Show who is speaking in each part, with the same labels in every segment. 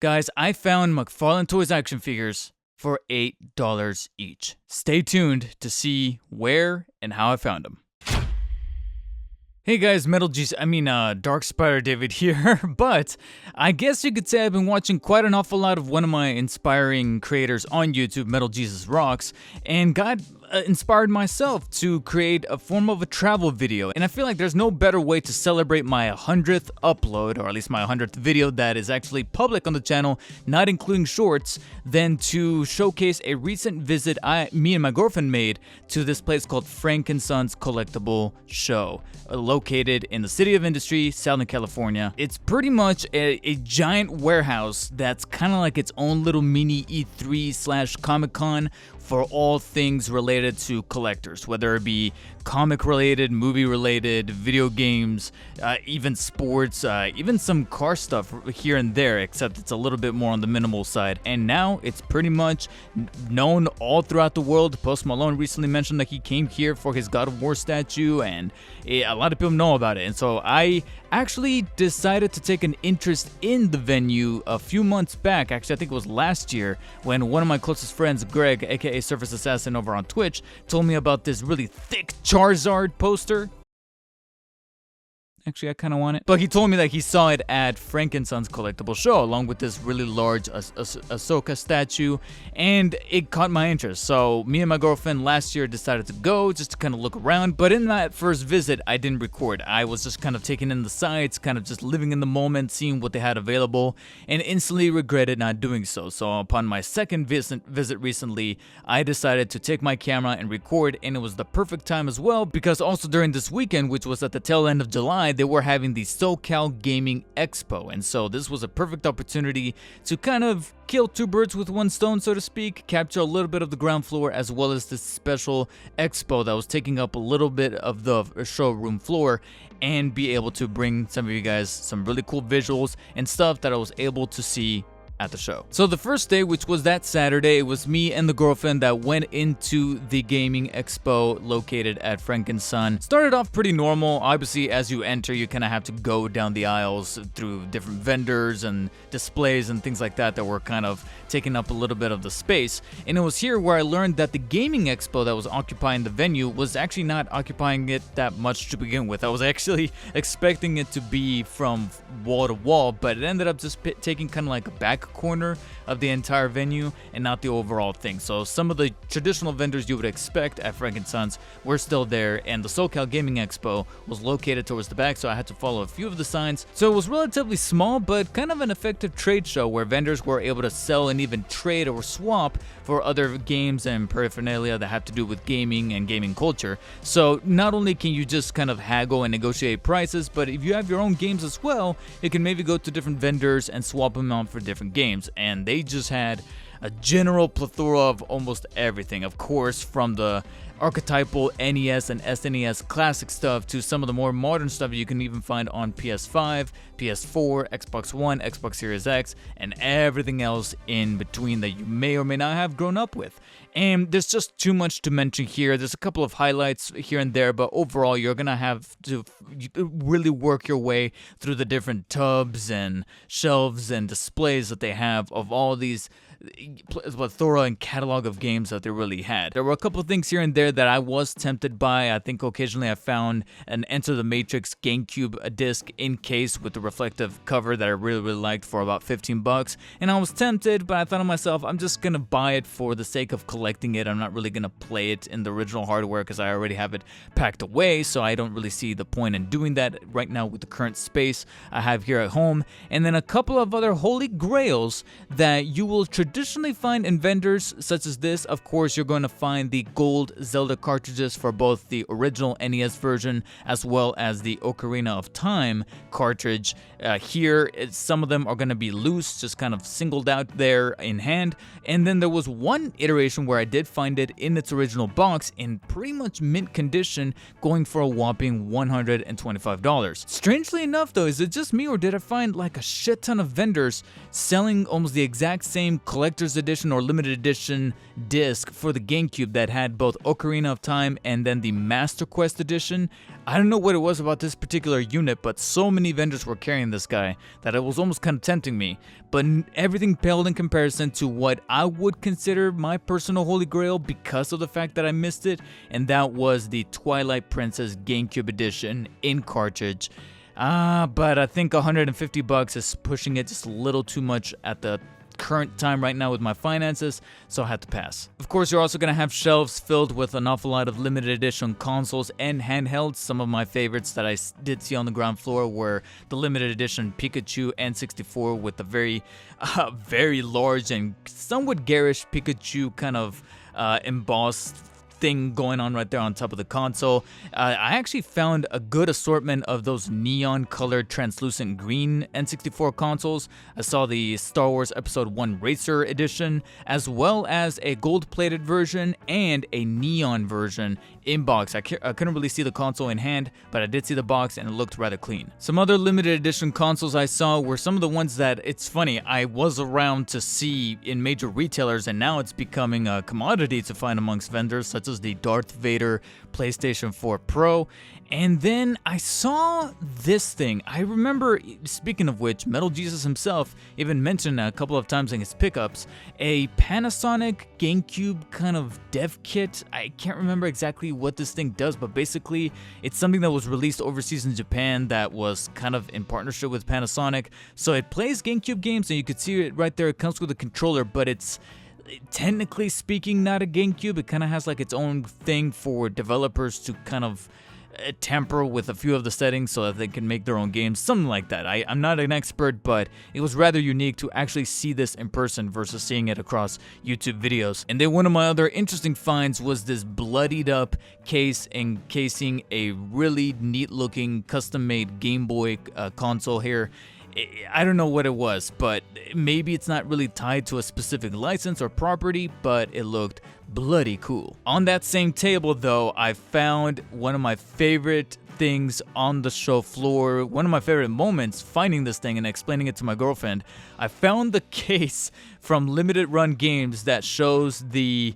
Speaker 1: Guys, I found McFarlane Toys action figures for $8 each. Stay tuned to see where and how I found them. Hey guys, Dark Spider David here, but I guess you could say I've been watching quite an awful lot of one of my inspiring creators on YouTube, Metal Jesus Rocks, and got inspired myself to create a form of a travel video. And I feel like there's no better way to celebrate my 100th upload, or at least my 100th video that is actually public on the channel, not including shorts, than to showcase a recent visit me and my girlfriend made to this place called Frank & Son's Collectible Show, located in the City of Industry, Southern California. It's pretty much a giant warehouse that's kind of like its own little mini E3 / Comic-Con for all things related to collectors, whether it be comic related, movie related, video games, even sports, even some car stuff here and there, except it's a little bit more on the minimal side. And now it's pretty much known all throughout the world. Post Malone recently mentioned that he came here for his God of War statue, and a lot of people know about it. And so I actually decided to take an interest in the venue a few months back. Actually, I think it was last year, when one of my closest friends, Greg, aka Surface Assassin over on Twitch, told me about this really thick Charizard poster. Actually, I kind of want it. But he told me that he saw it at Frank & Son's Collectible Show, along with this really large Ahsoka statue, and it caught my interest. So me and my girlfriend last year decided to go just to kind of look around. But in that first visit, I didn't record. I was just kind of taking in the sights, kind of just living in the moment, seeing what they had available, and instantly regretted not doing so. So upon my second visit recently, I decided to take my camera and record, and it was the perfect time as well, because also during this weekend, which was at the tail end of July, they were having the SoCal Gaming Expo, and so this was a perfect opportunity to kind of kill two birds with one stone, so to speak, capture a little bit of the ground floor as well as this special expo that was taking up a little bit of the showroom floor, and be able to bring some of you guys some really cool visuals and stuff that I was able to see at the show. So the first day, which was that Saturday, it was me and the girlfriend that went into the gaming expo located at Frank & Son. Started off pretty normal. Obviously, as you enter, you kind of have to go down the aisles through different vendors and displays and things like that were kind of taking up a little bit of the space. And it was here where I learned that the gaming expo that was occupying the venue was actually not occupying it that much to begin with. I was actually expecting it to be from wall to wall, but it ended up just taking kind of like a back corner of the entire venue and not the overall thing. So some of the traditional vendors you would expect at Frank & Son's were still there, and the SoCal Gaming Expo was located towards the back, so I had to follow a few of the signs. So it was relatively small, but kind of an effective trade show where vendors were able to sell and even trade or swap for other games and paraphernalia that have to do with gaming and gaming culture. So not only can you just kind of haggle and negotiate prices, but if you have your own games as well, you can maybe go to different vendors and swap them out for different games. And they just had a general plethora of almost everything, of course, from the archetypal NES and SNES classic stuff to some of the more modern stuff you can even find on PS5, PS4, Xbox One, Xbox Series X, and everything else in between that you may or may not have grown up with. And there's just too much to mention here. There's a couple of highlights here and there, but overall you're gonna have to really work your way through the different tubs and shelves and displays that they have of all these plethora and catalog of games that they really had. There were a couple of things here and there that I was tempted by. I think occasionally I found an Enter the Matrix GameCube disc in case with the reflective cover that I really liked for about 15 bucks, and I was tempted, but I thought to myself, I'm just gonna buy it for the sake of collecting it. I'm not really gonna play it in the original hardware because I already have it packed away, so I don't really see the point in doing that right now with the current space I have here at home. And then a couple of other holy grails that you will traditionally find in vendors such as this. Of course, you're going to find the gold Zelda cartridges for both the original NES version as well as the Ocarina of Time cartridge. Here, some of them are going to be loose, just kind of singled out there in hand. And then there was one iteration where I did find it in its original box in pretty much mint condition, going for a whopping $125. Strangely enough though, is it just me or did I find like a shit ton of vendors selling almost the exact same collector's edition or limited edition disc for the GameCube that had both Ocarina Ocarina of Time and then the Master Quest edition. I don't know what it was about this particular unit, but so many vendors were carrying this guy that it was almost kind of tempting me. But everything paled in comparison to what I would consider my personal holy grail because of the fact that I missed it, and that was the Twilight Princess GameCube edition in cartridge. But I think $150 is pushing it just a little too much at the current time right now with my finances, so I had to pass. Of course, you're also going to have shelves filled with an awful lot of limited edition consoles and handhelds. Some of my favorites that I did see on the ground floor were the limited edition Pikachu N64 with the very large and somewhat garish Pikachu kind of embossed thing going on right there on top of the console. I actually found a good assortment of those neon colored translucent green N64 consoles. I saw the Star Wars Episode 1 Racer edition, as well as a gold plated version and a neon version in box. I couldn't really see the console in hand, but I did see the box and it looked rather clean. Some other limited edition consoles I saw were some of the ones that, it's funny, I was around to see in major retailers, and now it's becoming a commodity to find amongst vendors, such as the Darth Vader PlayStation 4 Pro. And then I saw this thing. I remember, speaking of which, Metal Jesus himself even mentioned a couple of times in his pickups, a Panasonic GameCube kind of dev kit. I can't remember exactly what this thing does, but basically it's something that was released overseas in Japan that was kind of in partnership with Panasonic. So it plays GameCube games, and you could see it right there. It comes with a controller, but it's technically speaking not a GameCube. It kind of has like its own thing for developers to kind of tamper with a few of the settings so that they can make their own games, something like that. I'm not an expert, but it was rather unique to actually see this in person versus seeing it across YouTube videos. And then one of my other interesting finds was this bloodied up case encasing a really neat looking custom made Game Boy console here. I don't know what it was, but maybe it's not really tied to a specific license or property, but it looked bloody cool. On that same table though, I found one of my favorite things on the show floor, one of my favorite moments finding this thing and explaining it to my girlfriend. I found the case from Limited Run Games that shows the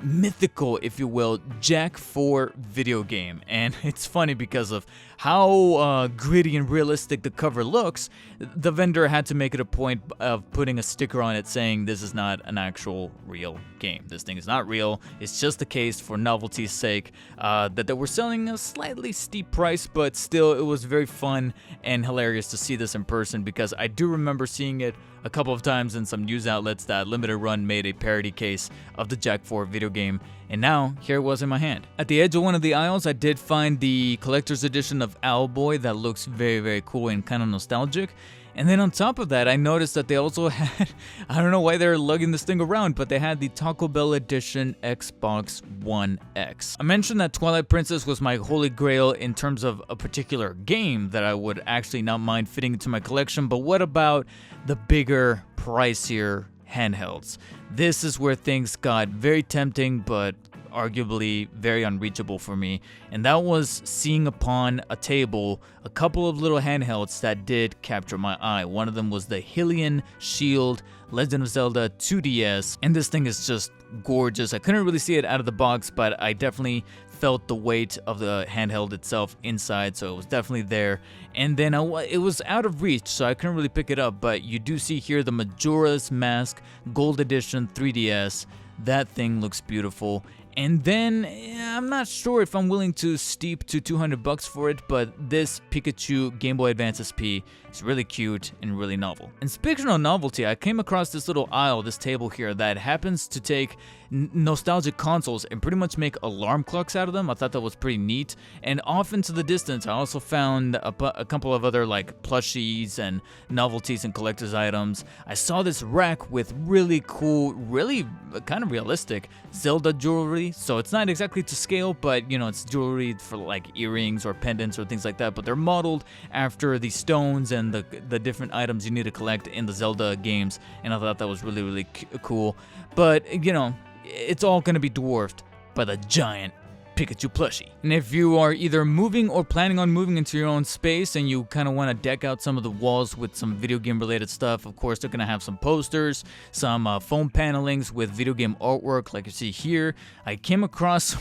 Speaker 1: mythical, if you will, Jack 4 video game. And it's funny because of how gritty and realistic the cover looks. The vendor had to make it a point of putting a sticker on it saying this is not an actual real game. This thing is not real. It's just a case for novelty's sake, that they were selling a slightly steep price, but still it was very fun and hilarious to see this in person, because I do remember seeing it a couple of times in some news outlets that Limited Run made a parody case of the Jack 4 video game, and now here it was in my hand. At the edge of one of the aisles, I did find the collector's edition of Owlboy that looks very, very cool and kind of nostalgic. And then on top of that, I noticed that they also had, I don't know why they're lugging this thing around, but they had the Taco Bell edition Xbox One X. I mentioned that Twilight Princess was my holy grail in terms of a particular game that I would actually not mind fitting into my collection, but what about the bigger, pricier handhelds? This is where things got very tempting, but arguably very unreachable for me, and that was seeing upon a table a couple of little handhelds that did capture my eye. One of them was the Hylian Shield Legend of Zelda 2DS, and this thing is just gorgeous. I couldn't really see it out of the box, but I definitely felt the weight of the handheld itself inside, so it was definitely there. And then it was out of reach, so I couldn't really pick it up, but you do see here the Majora's Mask Gold Edition 3DS. That thing looks beautiful. And then, I'm not sure if I'm willing to steep to $200 for it, but this Pikachu Game Boy Advance SP is really cute and really novel. And speaking of novelty, I came across this little aisle, this table here, that happens to take nostalgic consoles and pretty much make alarm clocks out of them. I thought that was pretty neat. And off into the distance, I also found a couple of other like plushies and novelties and collector's items. I saw this rack with really cool, really kind of realistic Zelda jewelry. So it's not exactly to scale, but you know, it's jewelry for like earrings or pendants or things like that, but they're modeled after the stones and the different items you need to collect in the Zelda games, and I thought that was really, really cool. But you know, it's all going to be dwarfed by the giant Pikachu plushie. And if you are either moving or planning on moving into your own space and you kind of want to deck out some of the walls with some video game related stuff, of course they're going to have some posters, some foam panelings with video game artwork like you see here. I came across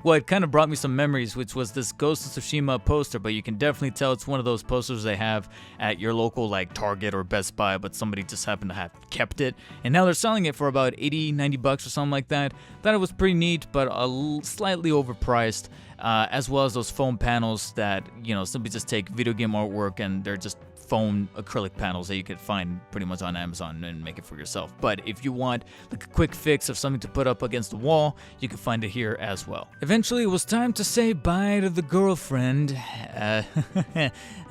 Speaker 1: what kind of brought me some memories, which was this Ghost of Tsushima poster, but you can definitely tell it's one of those posters they have at your local like Target or Best Buy, but somebody just happened to have kept it, and now they're selling it for about $80-$90 or something like that. Thought it was pretty neat, but slightly overpriced, as well as those foam panels that, you know, simply just take video game artwork and they're just foam acrylic panels that you could find pretty much on Amazon and make it for yourself. But if you want like a quick fix of something to put up against the wall, you can find it here as well. Eventually, it was time to say bye to the girlfriend,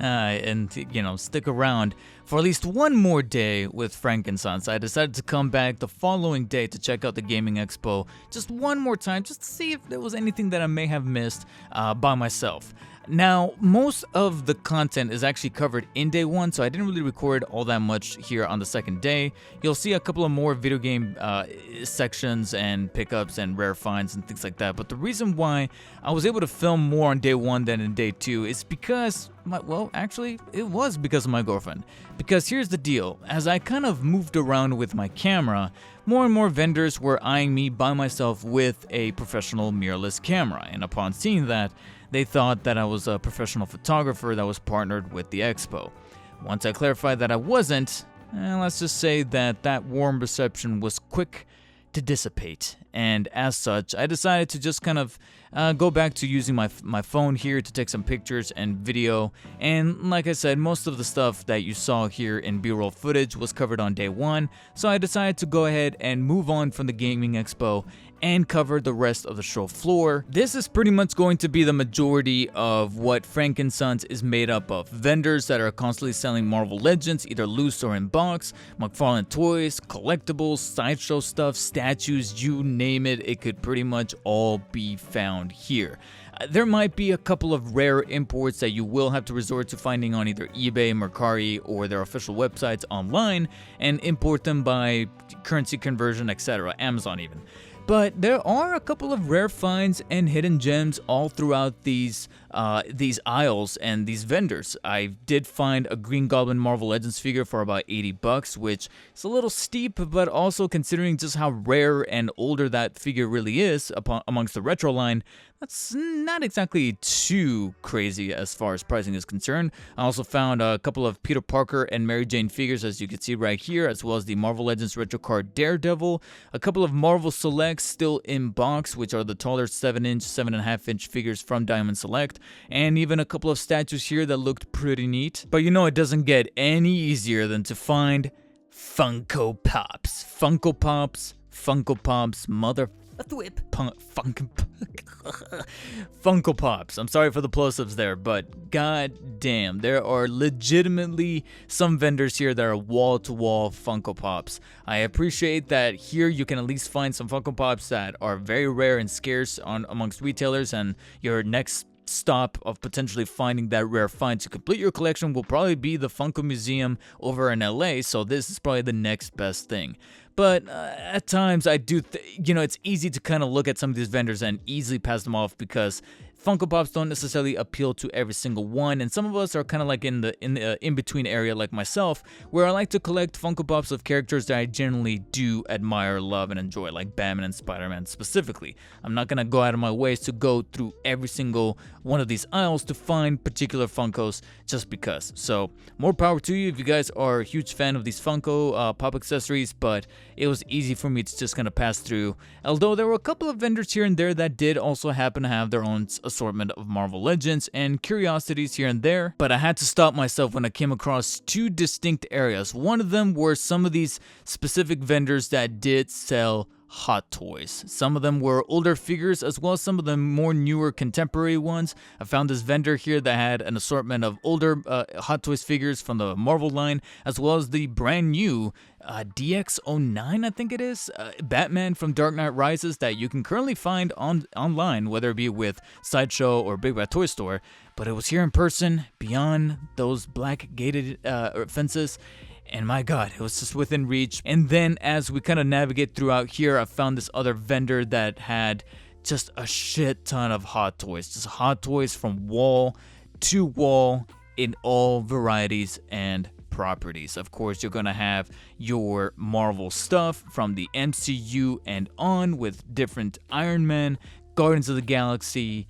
Speaker 1: and you know, stick around for at least one more day with Frankincense. I decided to come back the following day to check out the Gaming Expo just one more time, just to see if there was anything that I may have missed by myself. Now, most of the content is actually covered in day one, so I didn't really record all that much here on the second day. You'll see a couple of more video game sections and pickups and rare finds and things like that, but the reason why I was able to film more on day one than in day two is because, well, actually, it was because of my girlfriend. Because here's the deal, as I kind of moved around with my camera, more and more vendors were eyeing me by myself with a professional mirrorless camera, and upon seeing that, they thought that I was a professional photographer that was partnered with the expo. Once I clarified that I wasn't, let's just say that that warm reception was quick to dissipate, and as such, I decided to just kind of go back to using my phone here to take some pictures and video. And like I said, most of the stuff that you saw here in B-roll footage was covered on day one, so I decided to go ahead and move on from the Gaming Expo and cover the rest of the show floor. This is pretty much going to be the majority of what Frankincense is made up of. Vendors that are constantly selling Marvel Legends, either loose or in box, McFarlane Toys, collectibles, sideshow stuff, statues, you name it, it could pretty much all be found here. There might be a couple of rare imports that you will have to resort to finding on either eBay, Mercari, or their official websites online and import them by currency conversion, etc., Amazon even. But there are a couple of rare finds and hidden gems all throughout these aisles and these vendors. I did find a Green Goblin Marvel Legends figure for about $80, which is a little steep, but also considering just how rare and older that figure really is amongst the retro line, that's not exactly too crazy as far as pricing is concerned. I also found a couple of Peter Parker and Mary Jane figures, as you can see right here, as well as the Marvel Legends retro card Daredevil, a couple of Marvel Selects still in box, which are the taller 7-inch, 7.5-inch figures from Diamond Select, and even a couple of statues here that looked pretty neat. But you know, it doesn't get any easier than to find Funko Pops. Funko Pops, mother whip, Funko Pops. I'm sorry for the plosives there, but god damn, there are legitimately some vendors here that are wall-to-wall Funko Pops. I appreciate that here you can at least find some Funko Pops that are very rare and scarce amongst retailers, and your next stop of potentially finding that rare find to complete your collection will probably be the Funko Museum over in LA, so this is probably the next best thing. But at times I do, it's easy to kind of look at some of these vendors and easily pass them off because Funko Pops don't necessarily appeal to every single one, and some of us are kind of like in the in-between area like myself, where I like to collect Funko Pops of characters that I generally do admire, love, and enjoy, like Batman and Spider-Man specifically. I'm not gonna go out of my ways to go through every single one of these aisles to find particular Funkos just because. So more power to you if you guys are a huge fan of these Funko Pop accessories, but it was easy for me to just kind of pass through, although there were a couple of vendors here and there that did also happen to have their own assortment of Marvel Legends and curiosities here and there, but I had to stop myself when I came across two distinct areas. One of them were some of these specific vendors that did sell Hot Toys. Some of them were older figures as well as some of the more newer contemporary ones. I found this vendor here that had an assortment of older Hot Toys figures from the Marvel line, as well as the brand new DX09, I think it is, Batman from Dark Knight Rises that you can currently find online, whether it be with Sideshow or Big Bad Toy Store. But it was here in person, beyond those black gated fences. And my god, it was just within reach. And then as we kind of navigate throughout here, I found this other vendor that had just a shit ton of Hot Toys. Just Hot Toys from wall to wall in all varieties and properties. Of course, you're gonna have your Marvel stuff from the MCU and on, with different Iron Man, Guardians of the Galaxy,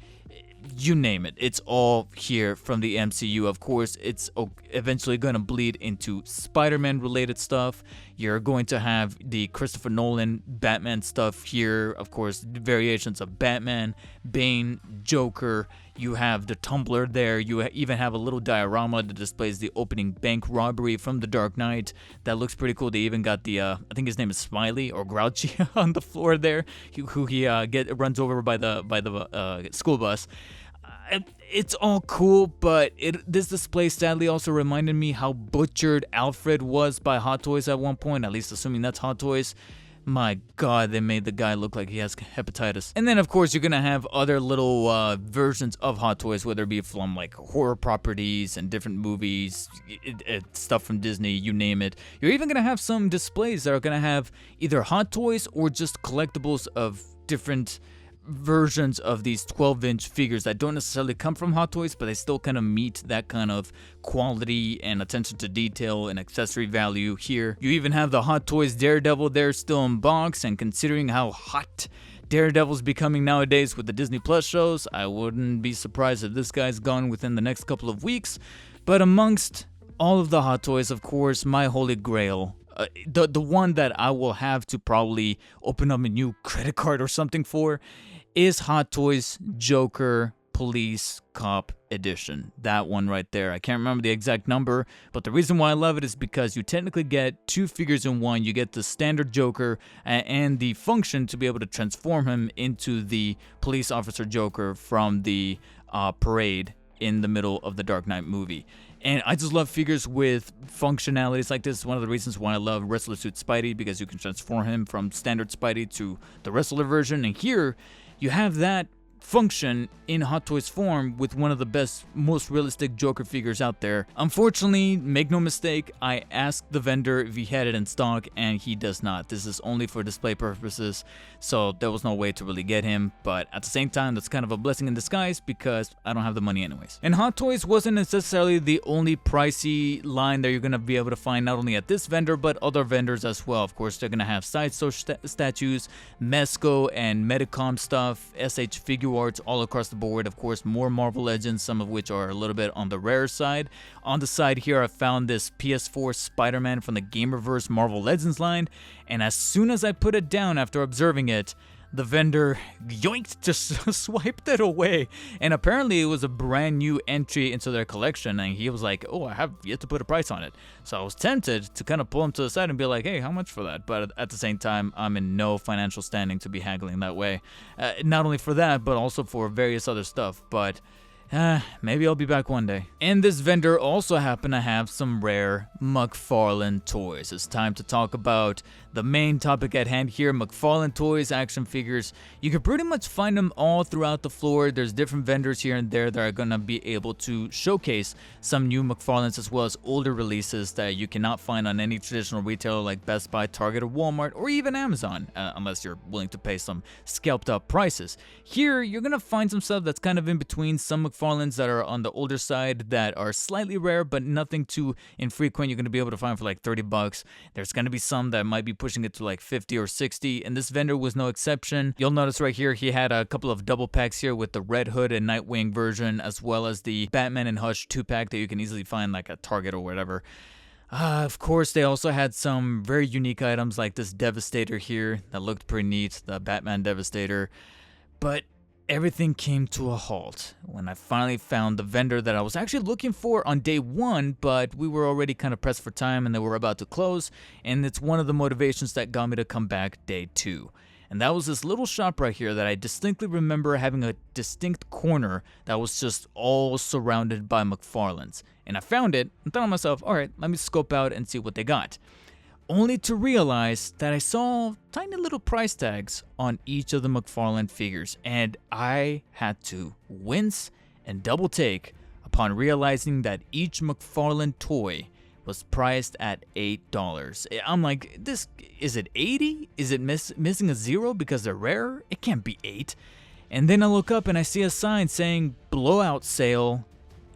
Speaker 1: you name it. It's all here from the MCU. Of course, it's eventually going to bleed into Spider-Man related stuff. You're going to have the Christopher Nolan Batman stuff here. Of course, variations of Batman, Bane, Joker. You have the tumbler there. You even have a little diorama that displays the opening bank robbery from The Dark Knight. That looks pretty cool. They even got the, I think his name is Smiley or Grouchy on the floor there, who he runs over by the school bus. It's all cool, but this display sadly also reminded me how butchered Alfred was by Hot Toys at one point, at least assuming that's Hot Toys. My god, they made the guy look like he has hepatitis. And then, of course, you're gonna have other little versions of Hot Toys, whether it be from like horror properties and different movies, stuff from Disney, you name it. You're even gonna have some displays that are gonna have either Hot Toys or just collectibles of different versions of these 12-inch figures that don't necessarily come from Hot Toys, but they still kind of meet that kind of quality and attention to detail and accessory value here. You even have the Hot Toys Daredevil there still in box, and considering how hot Daredevil's becoming nowadays with the Disney Plus shows, I wouldn't be surprised if this guy's gone within the next couple of weeks. But amongst all of the Hot Toys, of course, my holy grail, the one that I will have to probably open up a new credit card or something for, is Hot Toys Joker Police Cop Edition. That one right there. I can't remember the exact number, but the reason why I love it is because you technically get two figures in one. You get the standard Joker and the function to be able to transform him into the police officer Joker from the parade in the middle of the Dark Knight movie. And I just love figures with functionalities like this. One of the reasons why I love Wrestler Suit Spidey, because you can transform him from standard Spidey to the wrestler version. And here, you have that function in Hot Toys form with one of the best, most realistic Joker figures out there. Unfortunately, make no mistake, I asked the vendor if he had it in stock, and he does not. This is only for display purposes, so there was no way to really get him, but at the same time, that's kind of a blessing in disguise because I don't have the money anyways. And Hot Toys wasn't necessarily the only pricey line that you're going to be able to find not only at this vendor, but other vendors as well. Of course, they're going to have Sideshow statues, Mezco and Medicom stuff, SH Figure Arts all across the board. Of course, more Marvel Legends, some of which are a little bit on the rare side. On the side here, I found this PS4 Spider-Man from the Gamerverse Marvel Legends line, and as soon as I put it down after observing it, the vendor yoinked, just swiped it away. And apparently it was a brand new entry into their collection, and he was like, oh, I have yet to put a price on it. So I was tempted to kind of pull him to the side and be like, hey, how much for that? But at the same time, I'm in no financial standing to be haggling that way. Not only for that, but also for various other stuff. But maybe I'll be back one day. And this vendor also happened to have some rare McFarlane Toys. It's time to talk about the main topic at hand here, McFarlane Toys action figures. You can pretty much find them all throughout the floor. There's different vendors here and there that are going to be able to showcase some new McFarlanes as well as older releases that you cannot find on any traditional retailer like Best Buy, Target, or Walmart, or even Amazon, unless you're willing to pay some scalped up prices. Here, you're going to find some stuff that's kind of in between, some McFarlanes that are on the older side that are slightly rare, but nothing too infrequent. You're going to be able to find for like $30. There's going to be some that might be pushing it to like 50 or 60, and this vendor was no exception. You'll notice right here he had a couple of double packs here with the Red Hood and Nightwing version, as well as the Batman and Hush 2-pack that you can easily find like at Target or whatever. Of course, they also had some very unique items like this Devastator here that looked pretty neat, the Batman Devastator. But everything came to a halt when I finally found the vendor that I was actually looking for on day one, but we were already kind of pressed for time and they were about to close, and it's one of the motivations that got me to come back day two. And that was this little shop right here that I distinctly remember having a distinct corner that was just all surrounded by McFarlanes. And I found it and thought to myself, all right, let me scope out and see what they got. Only to realize that I saw tiny little price tags on each of the McFarlane figures, and I had to wince and double take upon realizing that each McFarlane toy was priced at $8. I'm like, is it 80? Is it missing a zero because they're rare? It can't be 8. And then I look up and I see a sign saying blowout sale.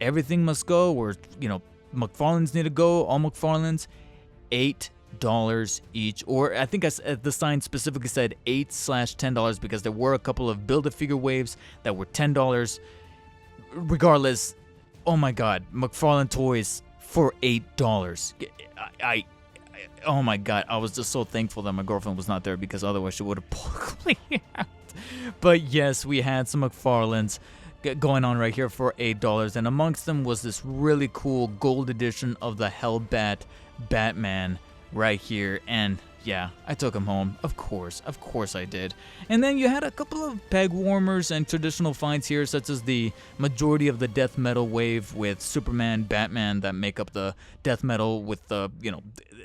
Speaker 1: Everything must go, or, McFarlane's need to go, all McFarlane's, $8 each. Or I think the sign specifically said $8/$10 because there were a couple of Build-A-Figure waves that were $10. Regardless, oh my god, McFarlane Toys for $8. Oh my god, I was just so thankful that my girlfriend was not there because otherwise she would have pulled me out. But yes, we had some McFarlanes going on right here for $8, and amongst them was this really cool gold edition of the Hellbat Batman right here. And yeah, I took him home. Of course I did. And then you had a couple of peg warmers and traditional finds here, such as the majority of the death metal wave with Superman, Batman that make up the death metal with the,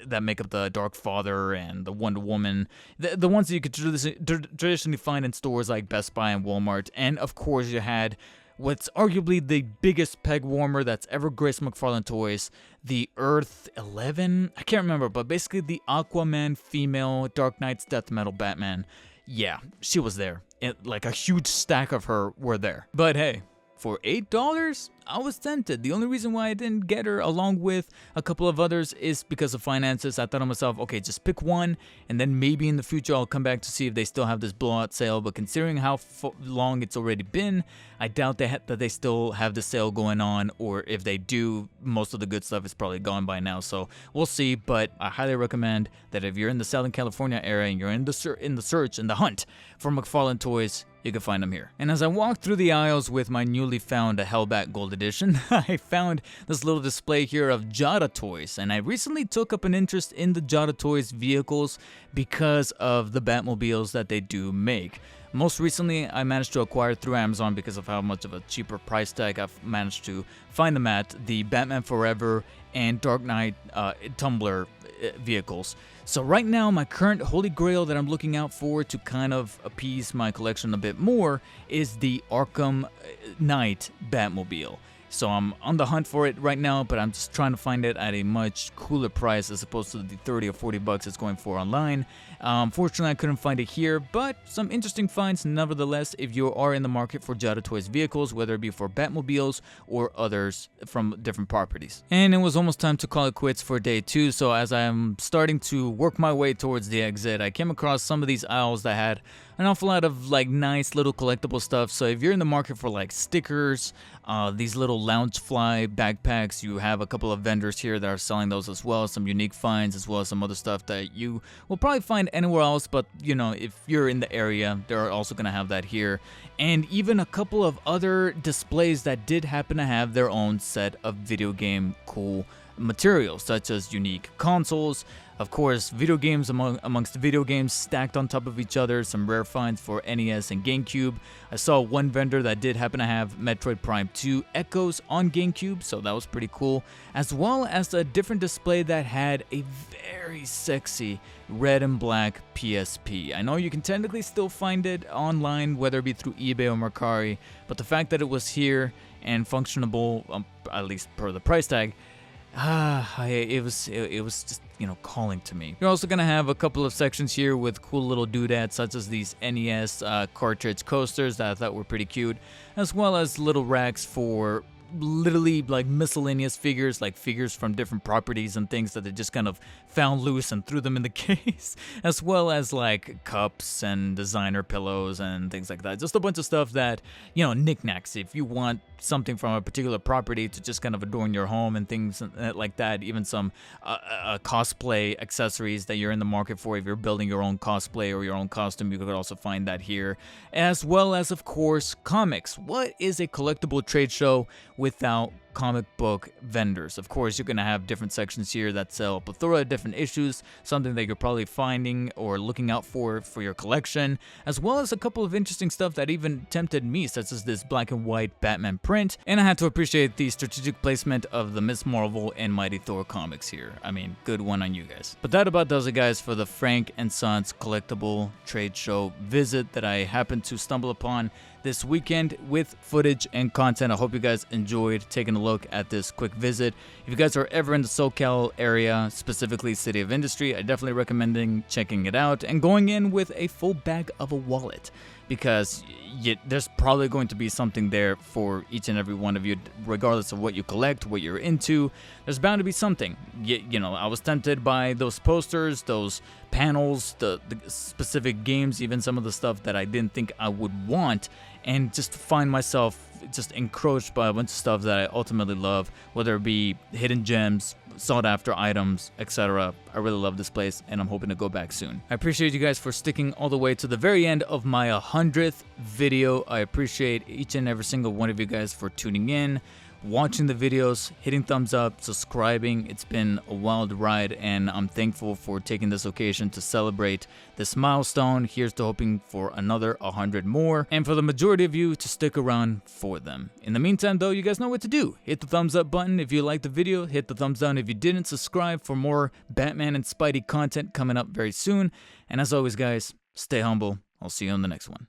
Speaker 1: that make up the Dark Father and the Wonder Woman. The ones that you could traditionally find in stores like Best Buy and Walmart. And of course you had what's arguably the biggest peg warmer that's ever graced McFarlane Toys, the Earth 11? I can't remember, but basically the Aquaman female Dark Knight's death metal Batman. Yeah, she was there. Like a huge stack of her were there. But hey, for $8, I was tempted. The only reason why I didn't get her along with a couple of others is because of finances. I thought to myself, okay, just pick one, and then maybe in the future I'll come back to see if they still have this blowout sale. But considering how long it's already been, I doubt that they still have the sale going on, or if they do, most of the good stuff is probably gone by now. So we'll see, but I highly recommend that if you're in the Southern California area and you're in the hunt for McFarlane Toys, you can find them here. And as I walked through the aisles with my newly found Hellbat Gold Edition, I found this little display here of Jada Toys, and I recently took up an interest in the Jada Toys vehicles because of the Batmobiles that they do make. Most recently, I managed to acquire through Amazon because of how much of a cheaper price tag I've managed to find them at, the Batman Forever and Dark Knight Tumbler vehicles. So right now, my current holy grail that I'm looking out for to kind of appease my collection a bit more is the Arkham Knight Batmobile. So I'm on the hunt for it right now, but I'm just trying to find it at a much cooler price as opposed to the 30 or 40 bucks it's going for online. Fortunately, I couldn't find it here, but some interesting finds nevertheless if you are in the market for Jada Toys vehicles, whether it be for Batmobiles or others from different properties. And it was almost time to call it quits for day 2, so as I'm starting to work my way towards the exit, I came across some of these aisles that had an awful lot of like nice little collectible stuff. So if you're in the market for like stickers, these little Loungefly backpacks, you have a couple of vendors here that are selling those as well, some unique finds as well as some other stuff that you will probably find anywhere else, but if you're in the area, they're also gonna have that here. And even a couple of other displays that did happen to have their own set of video game cool materials, such as unique consoles, of course, video games amongst video games stacked on top of each other, some rare finds for NES and GameCube. I saw one vendor that did happen to have Metroid Prime 2 Echoes on GameCube, so that was pretty cool, as well as a different display that had a very sexy red and black PSP. I know you can technically still find it online, whether it be through eBay or Mercari, but the fact that it was here and functionable, at least per the price tag, it was just, calling to me. You're also gonna have a couple of sections here with cool little doodads, such as these NES cartridge coasters that I thought were pretty cute, as well as little racks for literally like miscellaneous figures, like figures from different properties and things that they just kind of found loose and threw them in the case, as well as like cups and designer pillows and things like that. Just a bunch of stuff that, knickknacks. If you want something from a particular property to just kind of adorn your home and things like that, even some cosplay accessories that you're in the market for. If you're building your own cosplay or your own costume, you could also find that here, as well as, of course, comics. What is a collectible trade show without comic book vendors? Of course, you're going to have different sections here that sell a plethora of different issues, something that you're probably finding or looking out for your collection, as well as a couple of interesting stuff that even tempted me, such as this black and white Batman print. And I had to appreciate the strategic placement of the Ms. Marvel and Mighty Thor comics here. I mean, good one on you guys. But that about does it, guys, for the Frank & Sons collectible trade show visit that I happened to stumble upon this weekend with footage and content. I hope you guys enjoyed taking a look at this quick visit. If you guys are ever in the SoCal area, specifically City of Industry, I definitely recommend checking it out and going in with a full bag of a wallet. because there's probably going to be something there for each and every one of you, regardless of what you collect, what you're into. There's bound to be something. You know, I was tempted by those posters, those panels, the specific games, even some of the stuff that I didn't think I would want, and just find myself just encroached by a bunch of stuff that I ultimately love, whether it be hidden gems, sought after items, etc. I really love this place, and I'm hoping to go back soon. I appreciate you guys for sticking all the way to the very end of my 100th video. I appreciate each and every single one of you guys for tuning in, watching the videos, hitting thumbs up, subscribing. It's been a wild ride, and I'm thankful for taking this occasion to celebrate this milestone. Here's to hoping for another 100 more, and for the majority of you to stick around for them. In the meantime though, you guys know what to do. Hit the thumbs up button if you liked the video, hit the thumbs down if you didn't, subscribe for more Batman and Spidey content coming up very soon, and as always guys, stay humble. I'll see you on the next one.